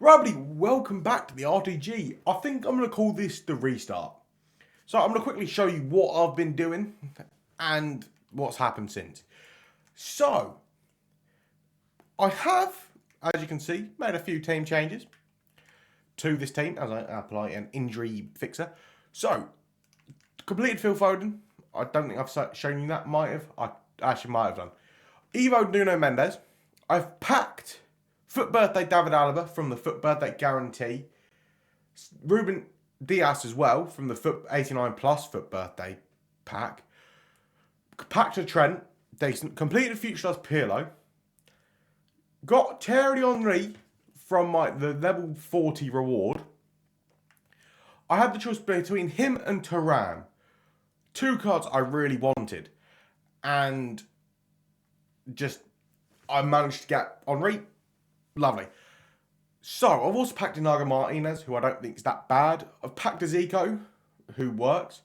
Right, welcome back to the RTG. I think I'm going to call this the restart. So I'm going to quickly show you what I've been doing and what's happened since. So, I have, as you can see, made a few team changes to this team as I apply an injury fixer. So, completed Phil Foden. I don't think I've shown you that. I actually might have done. Evo Nuno Mendes. I've packed Foot Birthday David Alaba from the Foot Birthday Guarantee. Ruben Dias as well from the Foot 89 Plus Foot Birthday pack. Packed a Trent. Decent. Completed Future Stars Pirlo. Got Thierry Henry from the level 40 reward. I had the choice between him and Thuram. Two cards I really wanted. And I managed to get Henry. Lovely. So, I've also packed Inago Martinez, who I don't think is that bad. I've packed a Zico, who works.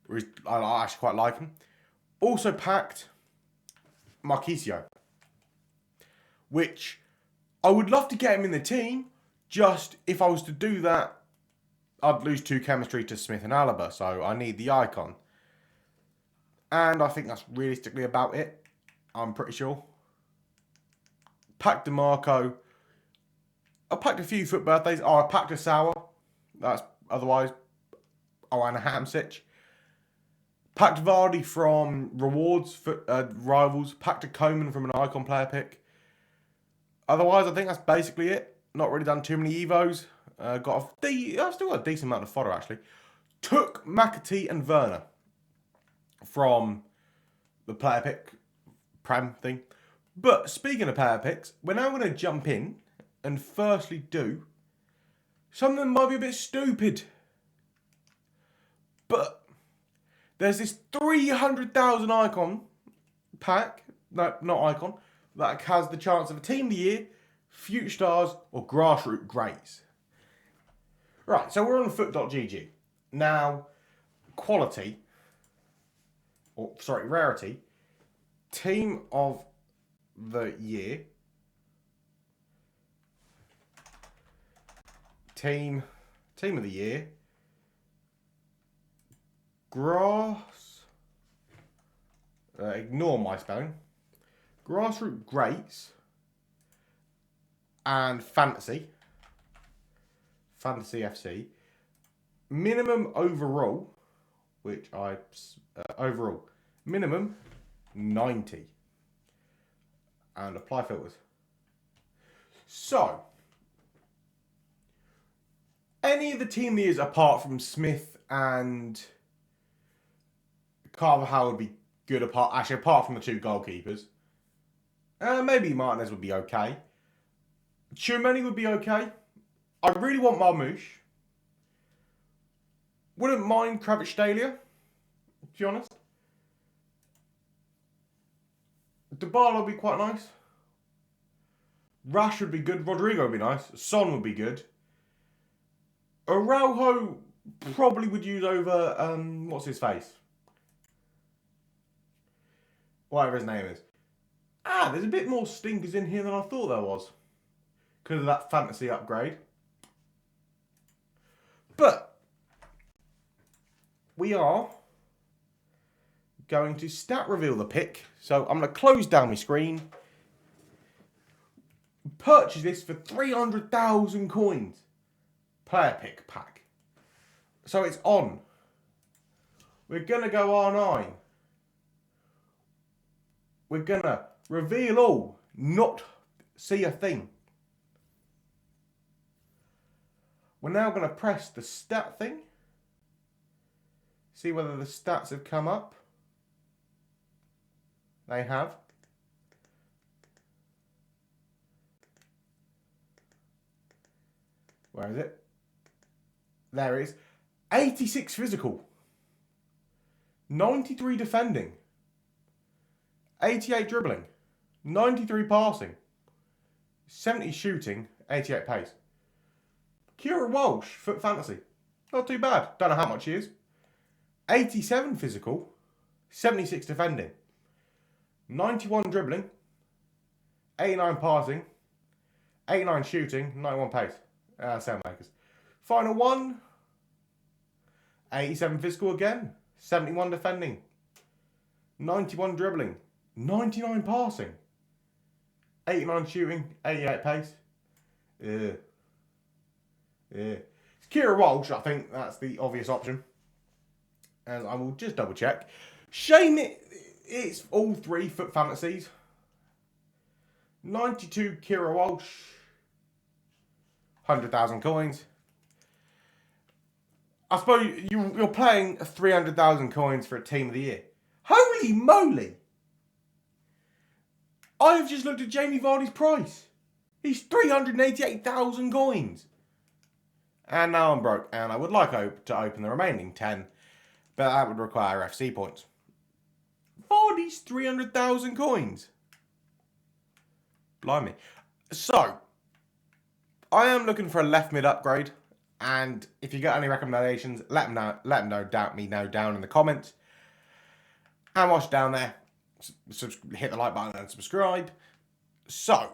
I actually quite like him. Also packed Marquisio, which I would love to get him in the team. Just if I was to do that, I'd lose 2 chemistry to Smith and Alaba, so I need the icon. And I think that's realistically about it. I'm pretty sure. Packed DeMarco. I packed a few Foot Birthdays. I packed a Sour. That's otherwise. And a Hamsich. Packed Vardy from Rewards Rivals. Packed a Coman from an Icon player pick. Otherwise, I think that's basically it. Not really done too many Evos. I've still got a decent amount of fodder actually. Took McAtee and Werner from the player pick Prem thing. But speaking of player picks, we're now going to jump in and firstly do something that might be a bit stupid. But there's this 300,000 icon pack, no, not icon, that has the chance of a Team of the Year, Future Stars, or Grassroots Greys. Right, so we're on foot.gg. Now, rarity, Team of the Year, Team of the Year, ignore my spelling, Grassroots Greats, and Fantasy FC, minimum overall, minimum 90, and apply filters. So, any of the team years apart from Smith and Carvajal would be good apart from the 2 goalkeepers. Maybe Martinez would be okay. Tchouameni would be okay. I really want Marmoush. Wouldn't mind Kvaratskhelia, to be honest. Dybala would be quite nice. Rash would be good. Rodrigo would be nice. Son would be good. Araujo probably would use over, what's his face? Whatever his name is. There's a bit more stinkers in here than I thought there was. Because of that fantasy upgrade. But we are going to stat reveal the pick. So I'm going to close down my screen. Purchase this for 300,000 coins. Player pick pack. So it's on. We're going to go R9. We're going to reveal all. Not see a thing. We're now going to press the stat thing. See whether the stats have come up. They have. Where is it? There it is. 86 physical. 93 defending. 88 dribbling. 93 passing. 70 shooting. 88 pace. Kieran Walsh, Foot Fantasy. Not too bad. Don't know how much he is. 87 physical. 76 defending. 91 dribbling. 89 passing. 89 shooting. 91 pace. Sailmakers. Final one. 87 physical again. 71 defending. 91 dribbling. 99 passing. 89 shooting. 88 pace. Yeah. It's Kira Walsh, I think that's the obvious option. And I will just double check. Shame it's all 3 foot fantasies. 92 Kira Walsh. 100,000 coins. I suppose you're playing 300,000 coins for a team of the year. Holy moly! I've just looked at Jamie Vardy's price. He's 388,000 coins. And now I'm broke, and I would like to open the remaining 10, but that would require FC points. Vardy's 300,000 coins. Blimey. So, I am looking for a left mid upgrade, and if you got any recommendations, let me know down in the comments. And watch down there, hit the like button and subscribe. So,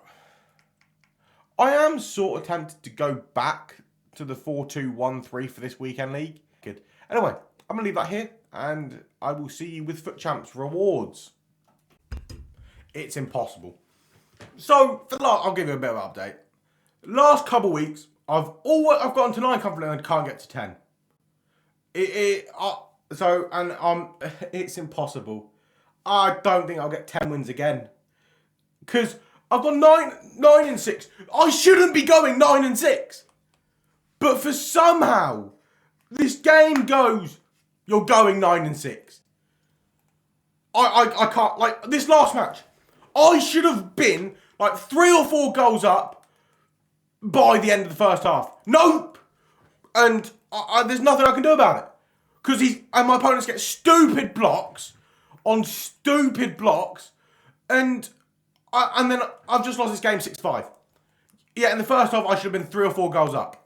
I am sort of tempted to go back to the 4-2-1-3 for this weekend league. Good. Anyway, I'm going to leave that here, and I will see you with Foot Champs rewards. It's impossible. So, I'll give you a bit of an update. Last couple of weeks, I've gotten to 9 comfortably and can't get to 10. It's impossible. I don't think I'll get 10 wins again. Because I've got 9 and 6. I shouldn't be going 9 and 6. But for somehow, this game goes, you're going 9 and 6. I can't, like, this last match, I should have been, like, 3 or 4 goals up by the end of the first half. Nope! And there's nothing I can do about it. Because my opponents get stupid blocks on stupid blocks. And then I've just lost this game 6-5. Yeah, in the first half, I should have been 3 or 4 goals up.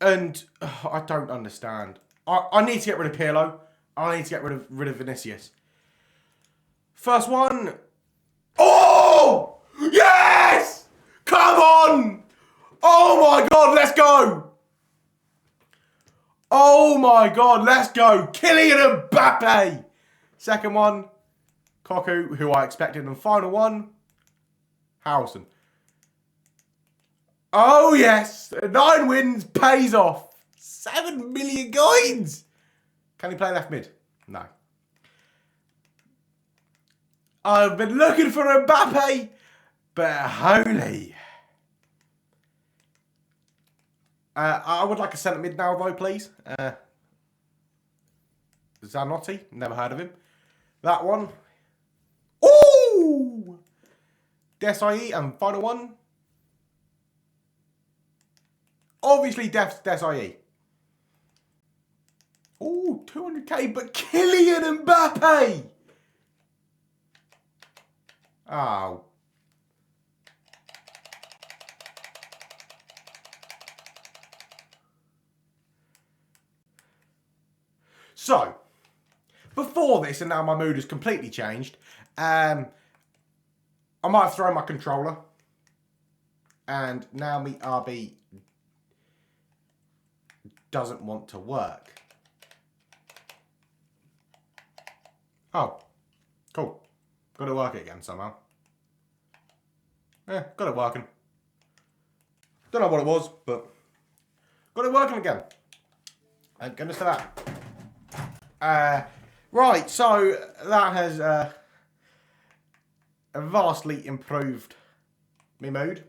And I don't understand. I need to get rid of Pirlo. I need to get rid of Vinicius. First one. Oh! Yes! Come on! Oh my God, let's go! Oh my God, let's go! Kylian Mbappe! Second one. Koku, who I expected. And final one. Harrison. Oh yes! 9 wins pays off. 7 million coins! Can he play left mid? No. I've been looking for Mbappe, but holy. I would like a centre mid now though, please. Zanotti, never heard of him. That one. Ooh! Desailly, and final one. Obviously, Desailly. Ooh, 200k, but Kylian Mbappe! Oh. So, before this, and now my mood has completely changed, I might have thrown my controller, and now my RB doesn't want to work. Oh, cool. Got it working again somehow. Yeah, got it working. Don't know what it was, but got it working again. Thank goodness for that. Right, so that has vastly improved my mood.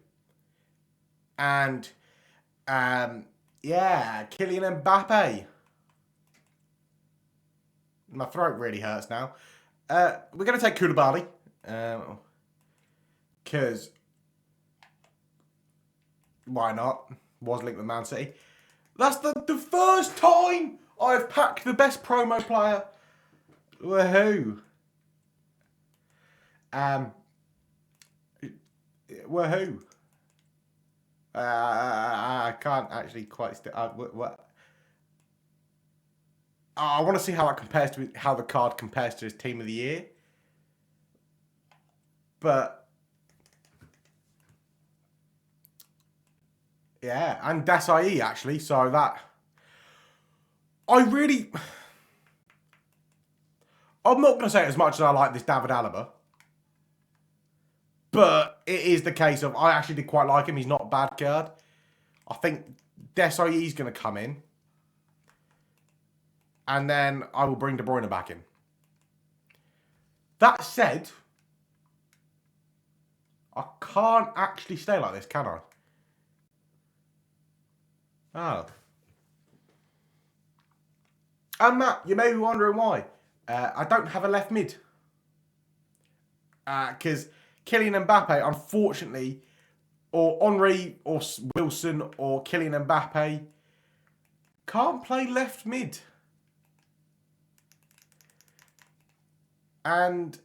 And, yeah, Kylian Mbappe. My throat really hurts now. We're going to take Koulibaly. Because, why not? Was linked with Man City. That's the first time I've packed the best promo player. Woohoo. Woohoo. I can't actually quite... what? I want to see how that compares to how the card compares to his team of the year. But Yeah, and Desailly actually. So that I'm not going to say it as much as I like this David Alaba, but it is the case of I actually did quite like him. He's not a bad card. I think Desailly's going to come in, and then I will bring De Bruyne back in. That said, I can't actually stay like this, can I? Oh. And Matt, you may be wondering why. I don't have a left mid. Because Kylian Mbappe, unfortunately, or Henry, or Wilson, or Kylian Mbappe, can't play left mid. And,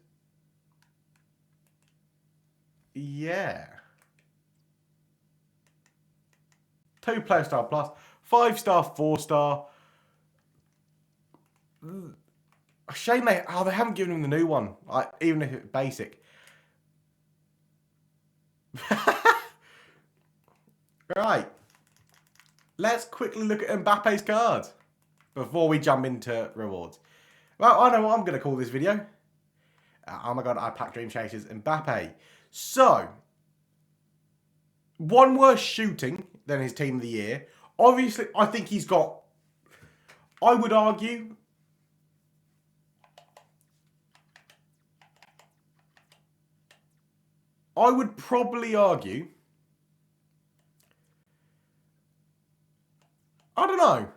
yeah. 2 player star plus, 5-star, 4-star. Shame they haven't given him the new one, like, even if it's basic. Right. Let's quickly look at Mbappe's card before we jump into rewards. Well, I know what I'm going to call this video. Oh my god, I packed Dream Chasers Mbappe. So, one worse shooting than his team of the year. Obviously, I think he's got, I would argue, I would probably argue, I don't know.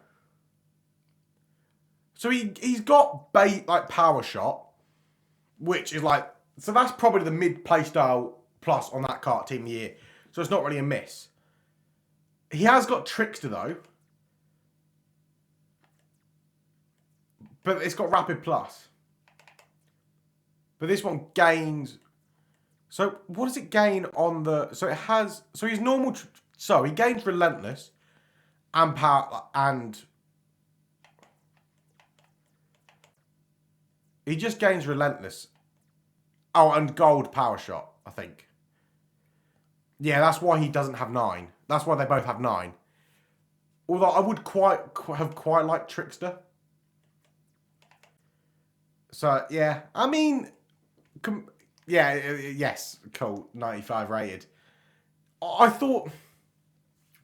So he's got like power shot, which is like, so that's probably the mid play style plus on that card team of the year. So it's not really a miss. He has got trickster though, but it's got rapid plus. But this one gains. So what does it gain on the? So it has. So he's normal. So he gains relentless, and power, and he just gains relentless. Oh, and gold power shot, I think. Yeah, that's why he doesn't have 9. That's why they both have 9. Although I would have quite liked trickster. So yeah, I mean, yeah, yes, cool, 95 rated. I thought,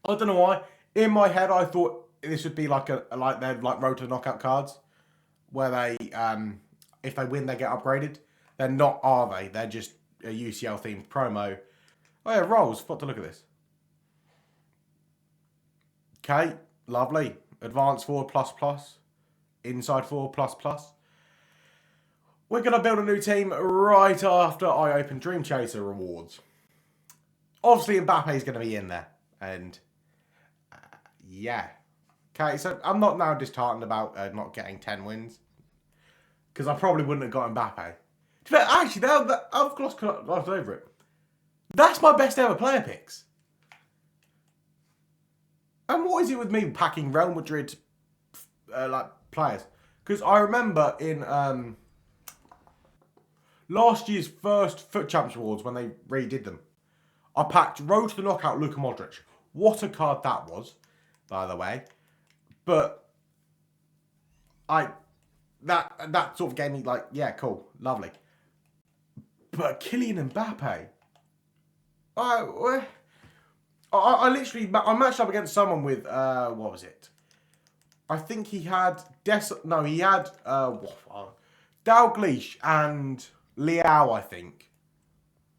I don't know why. In my head, I thought this would be like they're like road to knockout cards, where they if they win they get upgraded. They're not, are they? They're just a UCL themed promo. Oh yeah, rolls. Got to look at this. Okay, lovely. Advanced forward plus plus, inside forward plus plus. We're gonna build a new team right after I open Dream Chaser rewards. Obviously, Mbappe is going to be in there, and yeah. Okay, so I'm not now disheartened about not getting 10 wins, because I probably wouldn't have got Mbappe. Actually, I've glossed over it. That's my best ever player picks. And what is it with me packing Real Madrid like players? Because I remember in last year's first Foot Champs Awards when they redid them, I packed Road to the Knockout Luka Modric. What a card that was, by the way. But that sort of gave me like, yeah, cool, lovely. But Kylian Mbappe, I literally, I matched up against someone with, what was it? I think he had, he had Dalglish and Liao, I think.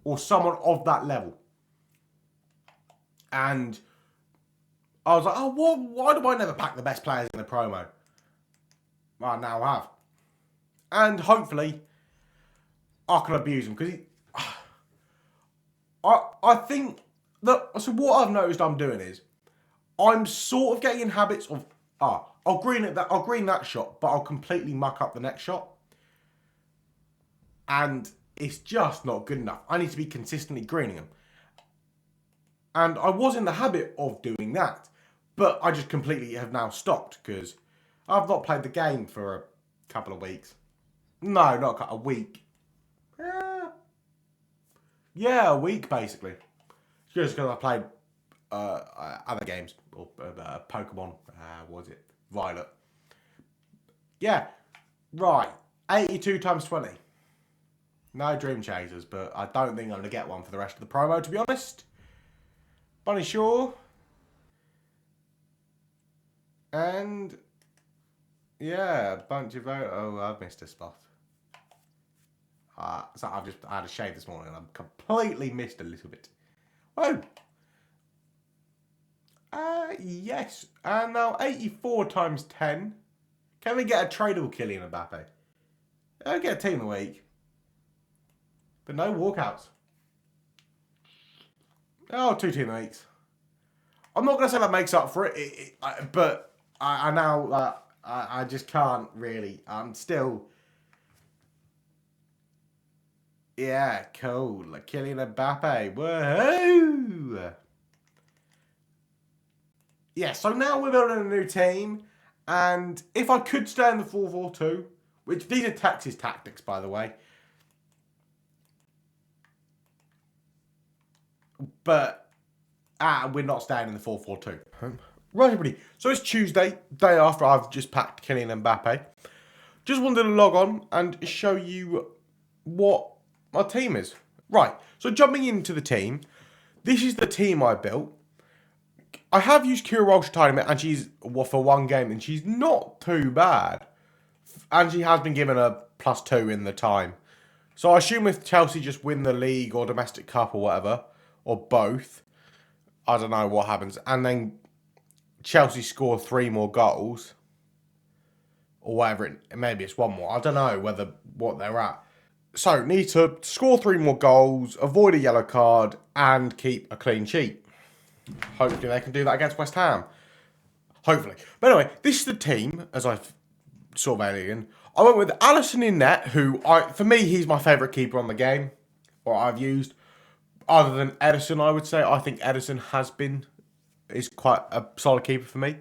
Or someone of that level. And I was like, oh, why do I never pack the best players in the promo? Well, now I have. And hopefully, I can abuse him. Because I think that, so what I've noticed I'm doing is, I'm sort of getting in habits of, I'll green that shot, but I'll completely muck up the next shot. And it's just not good enough. I need to be consistently greening them. And I was in the habit of doing that, but I just completely have now stopped because I've not played the game for a couple of weeks. No, not a week. Yeah, a week basically. Just because I played other games or Pokemon. What was it? Violet. Yeah, right. 82 times 20. No Dream Chasers, but I don't think I'm going to get one for the rest of the promo, to be honest. Bunny Shaw. And yeah, a bunch of I've missed a spot. So I had a shave this morning and I've completely missed a little bit. Oh. Yes. And now 84 times 10. Can we get a tradable Kylian Mbappe? I'll get a team of the week. But no walkouts. Oh, 2 team of the weeks. I'm not going to say that makes up for it, but I now I just can't really. I'm still. Yeah, cool. Like Kylian Mbappe. Woohoo! Yeah, so now we're building a new team. And if I could stay in the 4-4-2, which these are Texas tactics, by the way. But we're not staying in the 4-4-2. Right, everybody. So it's Tuesday, day after I've just packed Kylian Mbappe. Just wanted to log on and show you what my team is. Right, so jumping into the team, this is the team I built. I have used Kira Walsh Tiny, and she's for one game, and she's not too bad. And she has been given a +2 in the time. So I assume if Chelsea just win the league or domestic cup or whatever, or both, I don't know what happens. And then Chelsea score 3 more goals, or whatever. Maybe it's 1 more. I don't know what they're at. So need to score 3 more goals, avoid a yellow card, and keep a clean sheet. Hopefully they can do that against West Ham. Hopefully. But anyway, this is the team, as I've sort of alien. I went with Alisson in net, who, for me, he's my favourite keeper on the game, or I've used. Other than Edison, I would say. I think Edison is quite a solid keeper for me.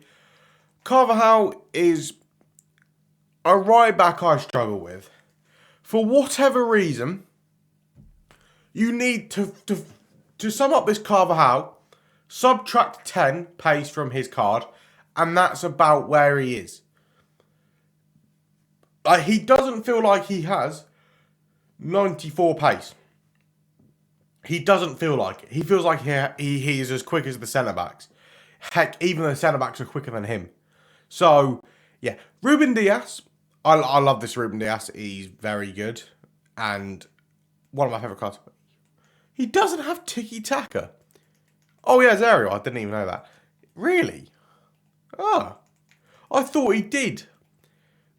Carvajal is a right back I struggle with. For whatever reason, you need to sum up this Carvajal, subtract 10 pace from his card, and that's about where he is. He doesn't feel like he has 94 pace. He doesn't feel like it. He feels like he is as quick as the centre-backs. Heck, even the centre-backs are quicker than him. So, yeah. Ruben Dias. I love this Ruben Dias. He's very good. And one of my favourite cards. He doesn't have tiki-taka. Oh, yeah, Zario. I didn't even know that. Really? Ah. I thought he did.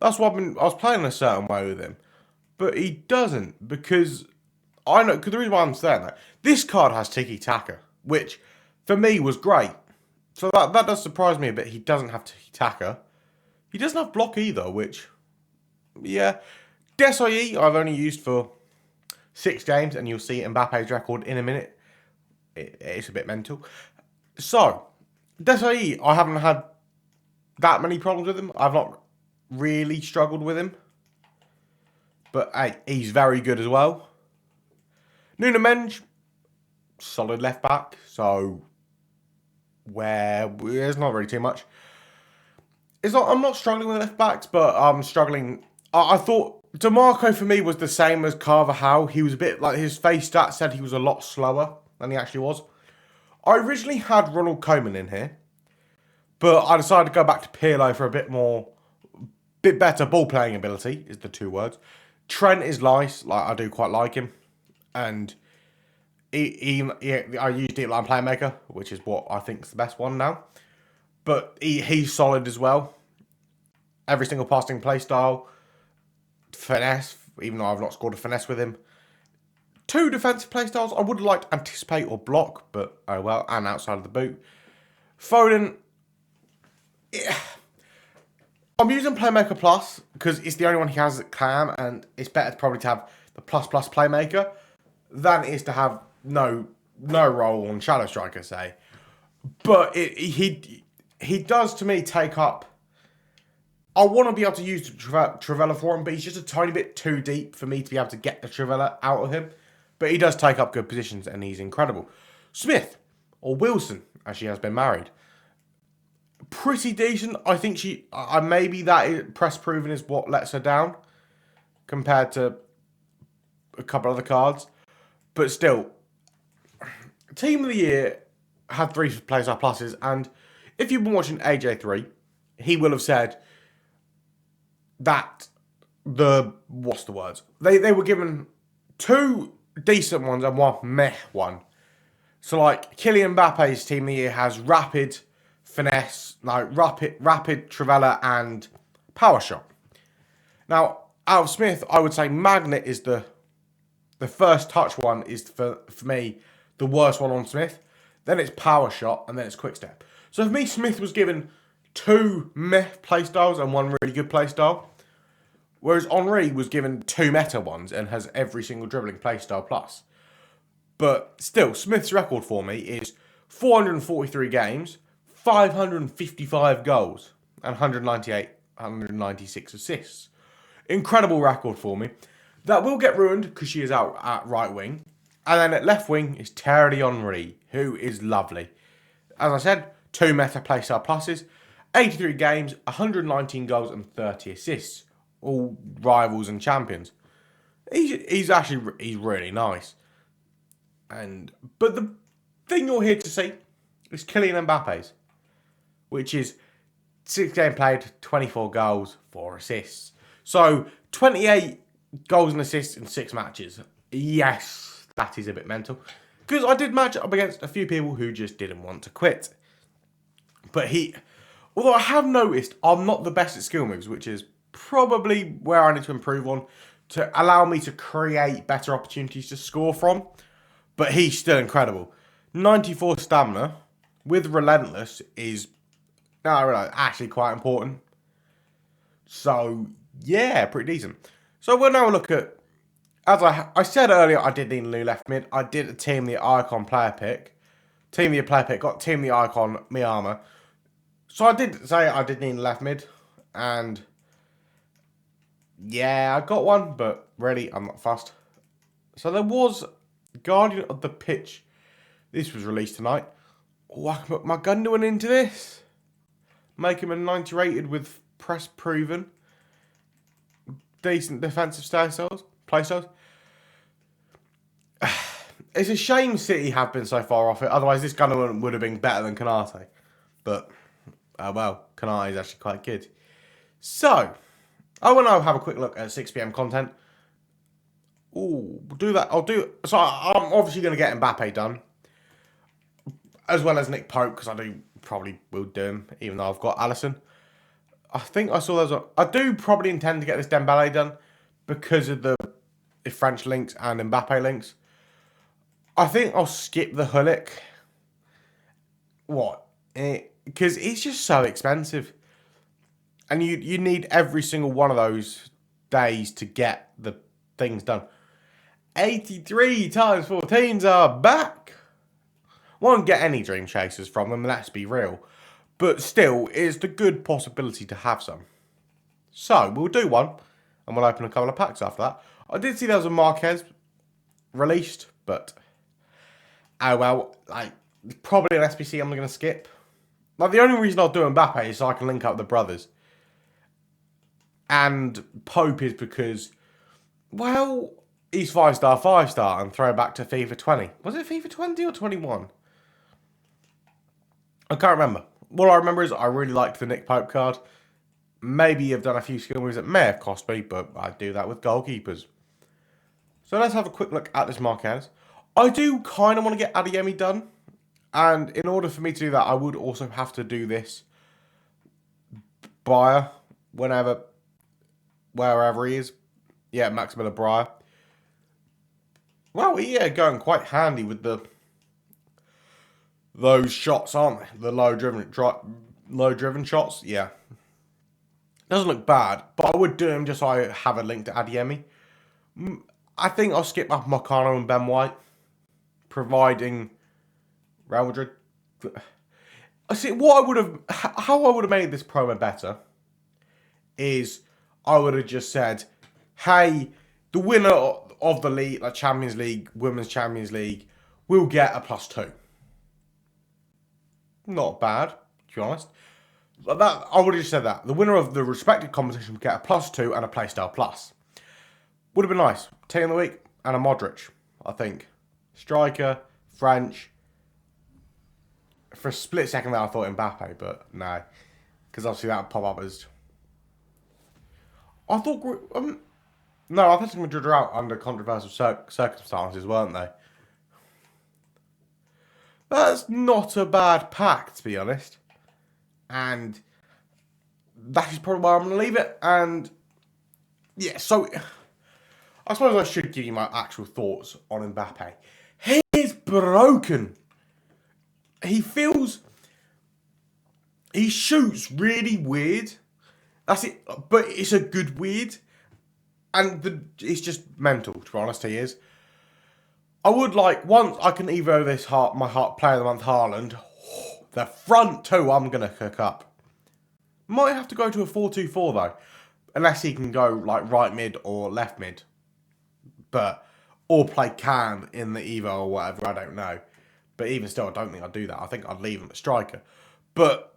That's what I was playing a certain way with him. But he doesn't, because I know, because the reason why I'm saying that, this card has tiki-taka, which for me was great. So that does surprise me a bit. He doesn't have tiki-taka. He doesn't have block either, which, yeah. Desailly I've only used for 6 games, and you'll see Mbappe's record in a minute. It's a bit mental. So, Desailly, I haven't had that many problems with him. I've not really struggled with him. But, hey, he's very good as well. Nuno Mendes, solid left back. So, there's not really too much. I'm not struggling with left backs, but I'm struggling. I thought DeMarco for me was the same as Carvajal. He was a bit like, his face stats said he was a lot slower than he actually was. I originally had Ronald Koeman in here, but I decided to go back to Pirlo for a bit better ball playing ability, is the 2 words. Trent is nice, I do quite like him, and I use deep line playmaker, which is what I think is the best one now. But he's solid as well. Every single passing play style, finesse, even though I've not scored a finesse with him. 2 defensive play styles. I would have liked anticipate or block, but oh well, and outside of the boot. Foden, yeah. I'm using Playmaker Plus because it's the only one he has that can, and it's better probably to have the plus Playmaker than it is to have no role on Shadow Striker, say. But he does, to me, take up. I want to be able to use Trivela for him, but he's just a tiny bit too deep for me to be able to get the Trivela out of him. But he does take up good positions, and he's incredible. Smith, or Wilson, as she has been married. Pretty decent. I think she, maybe that press proven is what lets her down compared to a couple other cards. But still, Team of the Year had 3 playstyle pluses, and if you've been watching AJ3, he will have said that what's the words? They were given 2 decent ones and 1 meh one. So like Kylian Mbappe's Team of the Year has rapid, finesse, rapid Trivela and power shot. Now, out of Smith, I would say Magnet is the first touch one is for me the worst one on Smith. Then it's power shot and then it's quick step. So for me, Smith was given 2 meh playstyles and 1 really good playstyle. Whereas Henry was given 2 meta ones and has every single dribbling playstyle plus. But still, Smith's record for me is 443 games, 555 goals, and 196 assists. Incredible record for me. That will get ruined because she is out at right wing. And then at left wing is Thierry Henry, who is lovely. As I said, 2 meta playstyle pluses, 83 games, 119 goals, and 30 assists. All rivals and champions. He's really nice. But the thing you're here to see is Kylian Mbappe's, which is 6 games played, 24 goals, 4 assists. So 28 goals and assists in 6 matches. Yes, that is a bit mental. Because I did match up against a few people who just didn't want to quit. But although I have noticed I'm not the best at skill moves, which is probably where I need to improve on to allow me to create better opportunities to score from. But he's still incredible. 94 stamina with Relentless is actually quite important. So, yeah, pretty decent. So we'll now look at, as I said earlier, I did need a new left mid. I did a Team the Icon player pick. Team the player pick, got Team the Icon, Miyama. So I did say I did need a left mid. And yeah, I got one, but really, I'm not fussed. So there was Guardian of the Pitch. This was released tonight. Oh, I can put my Gundogan into this. Make him a 90 rated with press proven. Decent defensive playstyles. It's a shame City have been so far off it. Otherwise, this Gundogan would have been better than Kanate. But, well, Kanate is actually quite good. So, I want to have a quick look at 6 PM content. Ooh, do that. So I'm obviously going to get Mbappe done. As well as Nick Pope, because I probably will do him, even though I've got Alisson. I think I saw I do probably intend to get this Dembele done because of the French links and Mbappe links. I think I'll skip the Hulk. What? Because it's just so expensive. And you need every single one of those days to get the things done. 83 times 14s are back. Won't get any Dream Chasers from them, let's be real. But still, it's the good possibility to have some. So, we'll do one. And we'll open a couple of packs after that. I did see there was a Marquez released. But, oh well, probably an SPC I'm going to skip. The only reason I'll do Mbappe is so I can link up the brothers. And Pope is because, well, he's 5-star, and throw back to FIFA 20. Was it FIFA 20 or 21? I can't remember. What I remember is I really liked the Nick Pope card. Maybe I've done a few skill moves that may have cost me, but I do that with goalkeepers. So let's have a quick look at this Marquez. I do kind of want to get Adeyemi done. And in order for me to do that, I would also have to do this Breyer wherever he is. Yeah, Max Miller Breyer. Well, yeah, going quite handy with those shots, aren't they? The low driven shots. Yeah, doesn't look bad, but I would do him just so I have a link to Adeyemi. I think I'll skip up Marcano and Ben White, providing Real Madrid. I see how I would have made this promo better is I would have just said, hey, the winner of the league, like Champions League, Women's Champions League, will get a +2. Not bad, to be honest. But that, I would have just said that. The winner of the respective competition would get a +2 and a Playstyle Plus. Would have been nice. Team of the week and a Modric, I think. Striker, French. For a split second there I thought Mbappe, but no. Because obviously that would pop up as... I thought... no, Atletico Madrid are out under controversial circumstances, weren't they? That's not a bad pack, to be honest. And that is probably where I'm going to leave it. And yeah, so I suppose I should give you my actual thoughts on Mbappe. He is broken. He shoots really weird. That's it. But it's a good weird. And it's just mental, to be honest, he is. I would like, once I can evo this my player of the month Haaland, the front two I'm going to cook up. Might have to go to a 4-2-4 though. Unless he can go like right mid or left mid. Or play Cam in the evo or whatever, I don't know. But even still, I don't think I'd do that. I think I'd leave him at striker. But,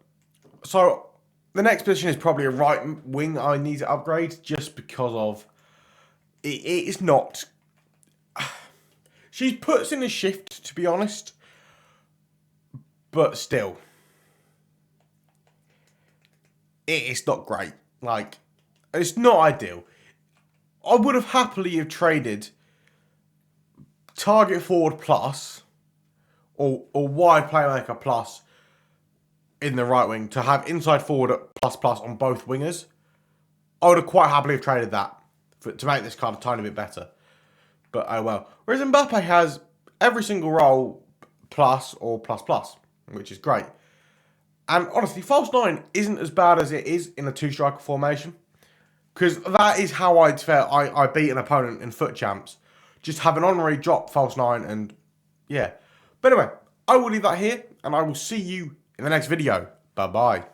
so, the next position is probably a right wing I need to upgrade. Just because of, it's not... She puts in a shift, to be honest. But still. It's not great. Like, it's not ideal. I would have happily have traded target forward plus or wide playmaker plus in the right wing to have inside forward at plus on both wingers. I would have quite happily have traded that to make this card a tiny bit better. But oh well. Whereas Mbappe has every single role plus or plus, which is great. And honestly, false 9 isn't as bad as it is in a 2-striker formation. Because that is how I beat an opponent in foot champs. Just have an honorary drop false 9 and yeah. But anyway, I will leave that here and I will see you in the next video. Bye bye.